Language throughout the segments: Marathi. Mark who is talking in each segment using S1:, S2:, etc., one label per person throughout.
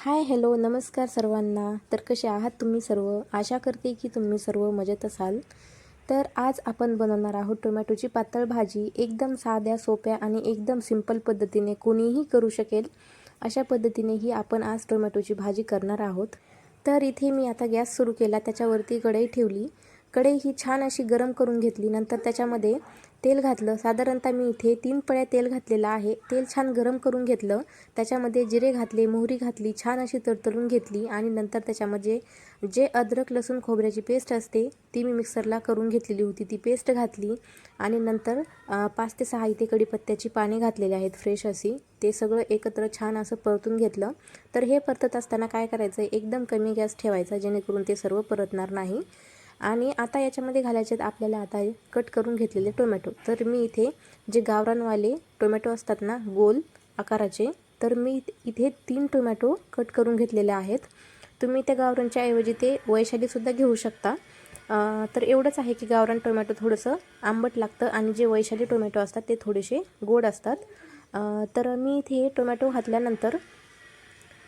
S1: हाय हॅलो नमस्कार सर्वांना. तर कसे आहात तुम्ही सर्व? आशा करते की तुम्ही सर्व मजेत असाल. तर आज आपण बनवणार आहोत टोमॅटोची पातळ भाजी. एकदम साध्या सोप्या आणि एकदम सिंपल पद्धतीने कोणीही करू शकेल अशा पद्धतीने ही आपण आज टोमॅटोची भाजी करणार आहोत. तर इथे मी आता गॅस सुरू केला, त्याच्यावरती कढई ठेवली. कढई ही छान अशी गरम करून घेतली. नंतर त्याच्यामध्ये तेल घातलं. साधारणतः मी इथे 3 पळ्या तेल घातलेलं आहे. तेल छान गरम करून घेतलं. त्याच्यामध्ये जिरे घातले, मोहरी घातली, छान अशी तडतडून घेतली आणि नंतर त्याच्यामध्ये जे अद्रक लसूण खोबऱ्याची पेस्ट असते ती मी मिक्सरला करून घेतलेली होती, ती पेस्ट घातली आणि नंतर 5 ते 6 इथे कढीपत्त्याची पाने घातलेली आहेत फ्रेश अशी. ते सगळं एकत्र छान असं परतून घेतलं. तर हे परतत असताना काय करायचं, एकदम कमी गॅस ठेवायचा जेणेकरून ते सर्व परतणार नाही. आणि आता याच्यामध्ये घालायचे आपल्याला आता कट करून घेतलेले टोमॅटो. तर मी इथे जे गावरानवाले टोमॅटो असतात ना गोल आकाराचे, तर मी इथे 3 टोमॅटो कट करून घेतलेले आहेत. तुम्ही त्या गावरानच्या ऐवजी ते वैशालीसुद्धा घेऊ शकता. तर एवढंच आहे की गावरान टोमॅटो थोडंसं आंबट लागतं आणि जे वैशाली टोमॅटो असतात ते थोडेसे गोड असतात. तर मी इथे टोमॅटो घातल्यानंतर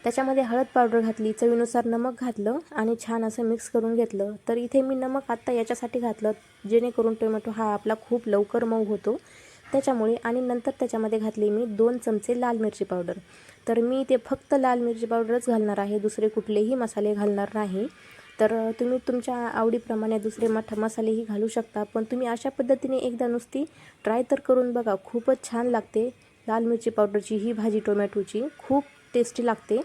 S1: त्याच्यामध्ये हळद पावडर घातली, चवीनुसार नमक घातलं आणि छान असं मिक्स करून घेतलं. तर इथे मी नमक आत्ता याच्यासाठी घातलं जेणेकरून टोमॅटो हा आपला खूप लवकर मऊ होतो त्याच्यामुळे. आणि नंतर त्याच्यामध्ये घातली मी 2 चमचे लाल मिरची पावडर. तर मी इथे फक्त लाल मिरची पावडरच घालणार आहे, दुसरे कुठलेही मसाले घालणार नाही. तर तुम्ही तुमच्या आवडीप्रमाणे दुसरे मसालेही घालू शकता, पण तुम्ही अशा पद्धतीने एकदा नुसती ट्राय तर करून बघा. खूपच छान लागते लाल मिरची पावडरची ही भाजी टोमॅटोची, खूप टेस्टी लागते.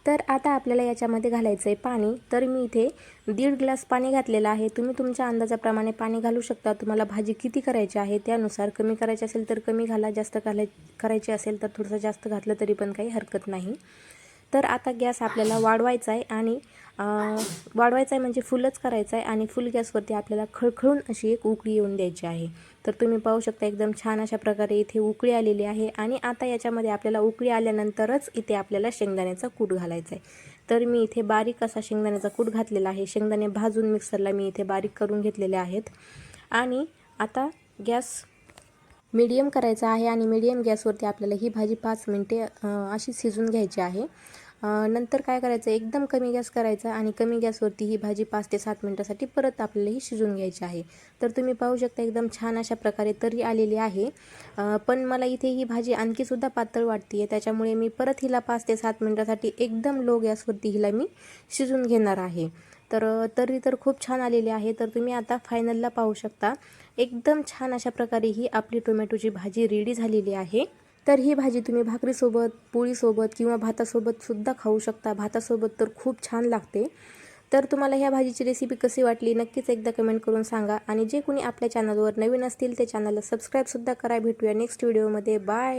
S1: तर आता आपल्याला याच्यामध्ये घालायचं आहे पाणी. तर मी इथे 1.5 ग्लास पाणी घातलेलं आहे. तुम्ही तुमच्या अंदाजाप्रमाणे पाणी घालू शकता. तुम्हाला भाजी किती करायची आहे त्यानुसार, कमी करायची असेल तर कमी घाला, जास्त करायची असेल तर थोडंसं जास्त घातलं तरी पण काही हरकत नाही. तर आता गॅस आपल्याला वाढवायचा आहे आणि वाढवायचा आहे म्हणजे फुलच करायचा आहे आणि फुल गॅसवरती आपल्याला खळखळून अशी एक उकळी येऊन द्यायची आहे. तर तुम्ही पाहू शकता एकदम छान अशा प्रकारे इथे उकळी आलेली आहे. आणि आता याच्यामध्ये आपल्याला उकळी आल्यानंतरच इथे आपल्याला शेंगदाण्याचा कूट घालायचा आहे. तर मी इथे बारीक असा शेंगदाण्याचा कूट घातलेला आहे. शेंगदाणे भाजून मिक्सरला मी इथे बारीक करून घेतलेले आहेत. आणि आता गॅस मीडियम करायचा आहे आणि मीडियम गॅसवरती आपल्याला ही भाजी 5 मिनिटे अशी शिजून घ्यायची आहे. नंतर काय करायचं, एकदम कमी गॅस करायचा आणि कमी गॅसवरती ही भाजी 5 ते 7 मिनिटासाठी परत आपल्याला ही शिजून घ्यायची आहे. तर तुम्ही पाहू शकता एकदम छान अशा प्रकारे तरी आलेली आहे. पण मला इथे ही भाजी आणखीसुद्धा पातळ वाटते आहे, त्याच्यामुळे मी परत हिला 5 ते 7 मिनिटासाठी एकदम लो गॅसवरती हिला मी शिजून घेणार आहे. तर तरी तर खूप छान आलेली आहे. तर तुम्ही आता फायनलला पाहू शकता एकदम छान अशा प्रकारे ही आपली टोमॅटोची भाजी रेडी झालेली आहे. तर ही भाजी तुम्ही भाकरीसोबत, पोळीसोबत किंवा भातासोबत सुद्धा खाऊ शकता. भातासोबत तर खूप छान लागते. तर तुम्हाला ह्या भाजीची रेसिपी कशी वाटली नक्कीच एकदा कमेंट करून सांगा. आणि जे कोणी आपल्या चॅनलवर नवीन असतील ते चॅनलला सबस्क्राईबसुद्धा करा. भेटूया नेक्स्ट व्हिडिओमध्ये. बाय.